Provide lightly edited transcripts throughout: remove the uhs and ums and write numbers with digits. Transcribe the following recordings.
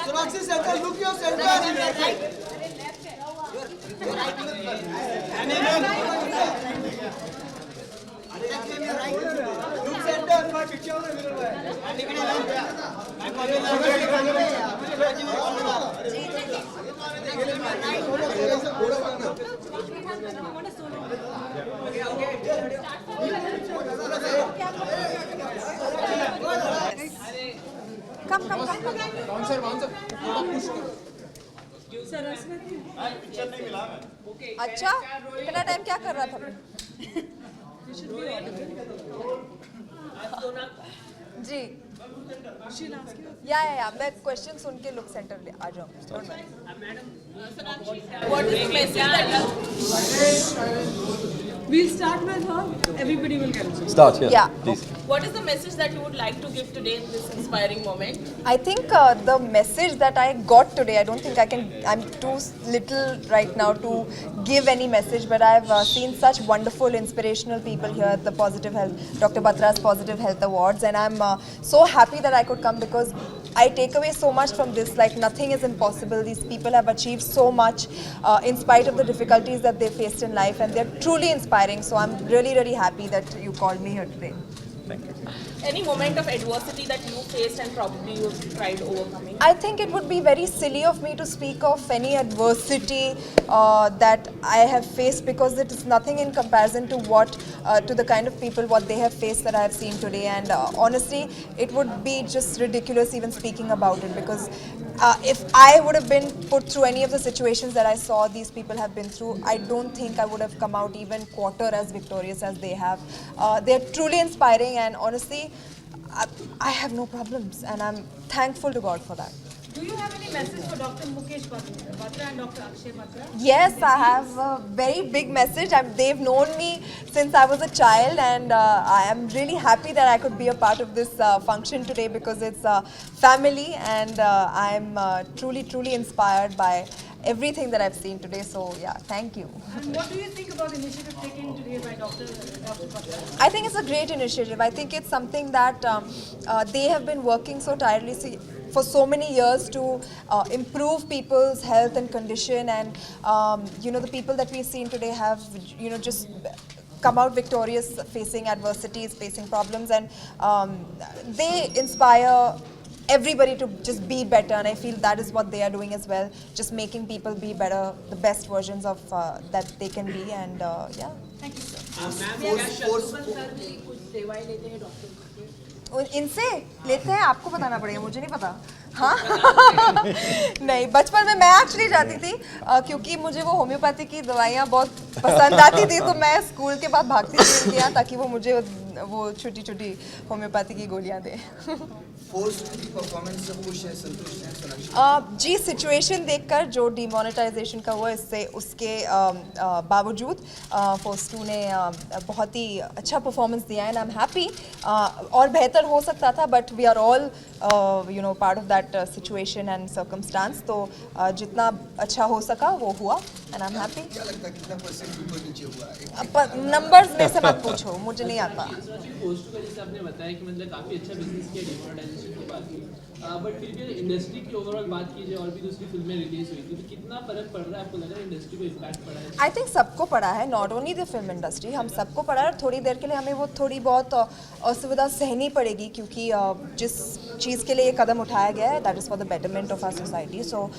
Sonakshi center, look your center. Look center. Come. अच्छा, इतना time क्या कर रहा था? जी या मैं क्वेश्चन सुन के लुक सेंटर ले आ जाऊँ. What is the message that you... We'll start with her. Everybody will get it. Start, Yeah. please. What is the message that you would like to give today in this inspiring moment? I think the message that I got today, I don't think I'm too little right now to give any message, but I've seen such wonderful, inspirational people here at the Positive Health, Dr. Batra's Positive Health Awards, and I'm so happy that I could come because I take away so much from this, like nothing is impossible. These people have achieved so much in spite of the difficulties that they faced in life, and they're truly inspiring, so I'm really, really happy that you called me here today. Thank you. Any moment of adversity that you faced and probably you've tried overcoming? I think it would be very silly of me to speak of any adversity that I have faced because it is nothing in comparison to to the kind of people what they have faced that I have seen today, and honestly it would be just ridiculous even speaking about it because if I would have been put through any of the situations that I saw these people have been through, I don't think I would have come out even quarter as victorious as they have. They're truly inspiring, and honestly I have no problems, and I'm thankful to God for that. Do you have any message for Dr. Mukesh Batra and Dr. Akshay Batra? Yes, I have a very big message. They've known me since I was a child, and I am really happy that I could be a part of this function today because it's family, and I'm truly, truly inspired by everything that I've seen today. So yeah, thank you. And what do you think about the initiative taken today by Dr. Batra? I think it's a great initiative. I think it's something that they have been working so tirelessly for so many years to improve people's health and condition, and the people that we've seen today have just come out victorious facing adversities, facing problems, and they inspire everybody to just be better, and I feel that is what they are doing as well, just making people be better, the best versions of that they can be, and yeah. Thank you, sir. इनसे लेते हैं, आपको बताना पड़ेगा, मुझे नहीं पता. हाँ नहीं, बचपन में मैं एक्चुअली जाती थी क्योंकि मुझे वो होम्योपैथी की दवाइयाँ बहुत पसंद आती थी, तो मैं स्कूल के बाद भागती थी उनके यहाँ ताकि वो मुझे वो छोटी छोटी होम्योपैथी की गोलियाँ दें. जी, सिचुएशन देखकर जो डिमोनेटाइजेशन का हुआ इससे उसके बावजूद फोर्स 2 ने बहुत ही अच्छा परफॉर्मेंस दिया है, एंड आई एम हैप्पी. और बेहतर हो सकता था, but we are all part of that situation and circumstance, तो जितना अच्छा हो सका वो हुआ, and I am happy. Numbers में से मत पूछो, मुझे नहीं आता. आपने बताया कि मतलब काफी अच्छा बिजनेस किया डिमोनेटाइजेशन के बाद, बट फिर भी इंडस्ट्री की ओवरऑल बात कीजिए, और भी दूसरी फिल्में रिलीज हुई थी, तो कितना फर्क पड़ रहा है आपको, लग रहा है इंडस्ट्री को इम्पैक्ट पड़ा है? आई थिंक सबको पड़ा है, not only the film industry, हम सबको पड़ा है. और थोड़ी देर के लिए हमें वो थोड़ी बहुत असुविधा सहनी पड़ेगी क्योंकि जिस चीज़ के लिए ये कदम उठाया गया है that is for the betterment of our society. So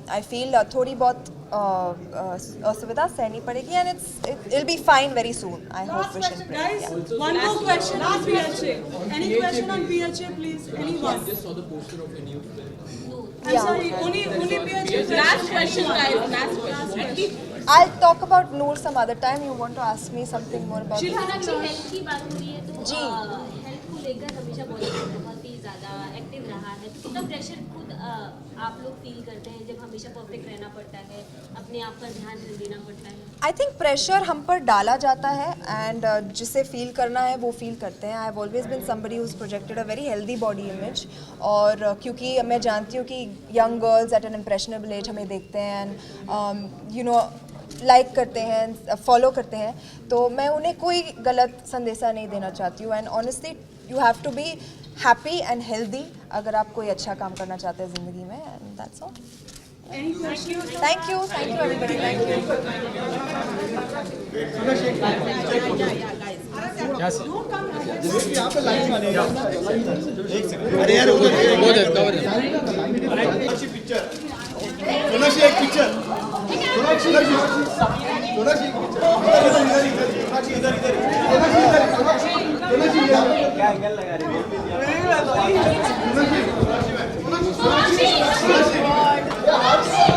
I feel थोड़ी बहुत असुविधा सहनी पड़ेगी, and it will be fine very soon. I hope we should pray. Guys, one more question on PHA. Any question on PHA, please? Anyone? Just saw the poster of a new film. I'm sorry, only PHA. Last question, guys. Last question. I'll talk about Noor some other time. You want to ask me something more about it? Health की बात हो रही है तो जी. Health को लेकर हमेशा बहुत ही ज़्यादा एक्टिव रहा है. कितना प्रेशर खुद आप लोग फील करते हैं जब हमेशा परफेक्ट रहना पड़ता है, अपने आप पर ध्यान देना पड़ता है? आई थिंक प्रेशर हम पर डाला जाता है, एंड जिसे फील करना है वो फील करते हैं. I have always been somebody who is projected a very healthy body image, और क्योंकि मैं जानती हूँ कि young girls at an impressionable age हमें देखते हैं, एंड लाइक करते हैं, फॉलो करते हैं, तो मैं उन्हें कोई गलत संदेशा नहीं देना चाहती हूँ. And honestly you have to be happy and healthy अगर आप कोई अच्छा काम करना चाहते हैं ज़िंदगी में. And that's all. Any question? Thank you everybody. Thank you. अरे यार पिक्चर सोनाक्षी एक पिक्चर सोनाक्षी सोनाक्षी एक पिक्चर सोनाक्षी इधर इधर सोनाक्षी क्या एंगल लगा रही है सोनाक्षी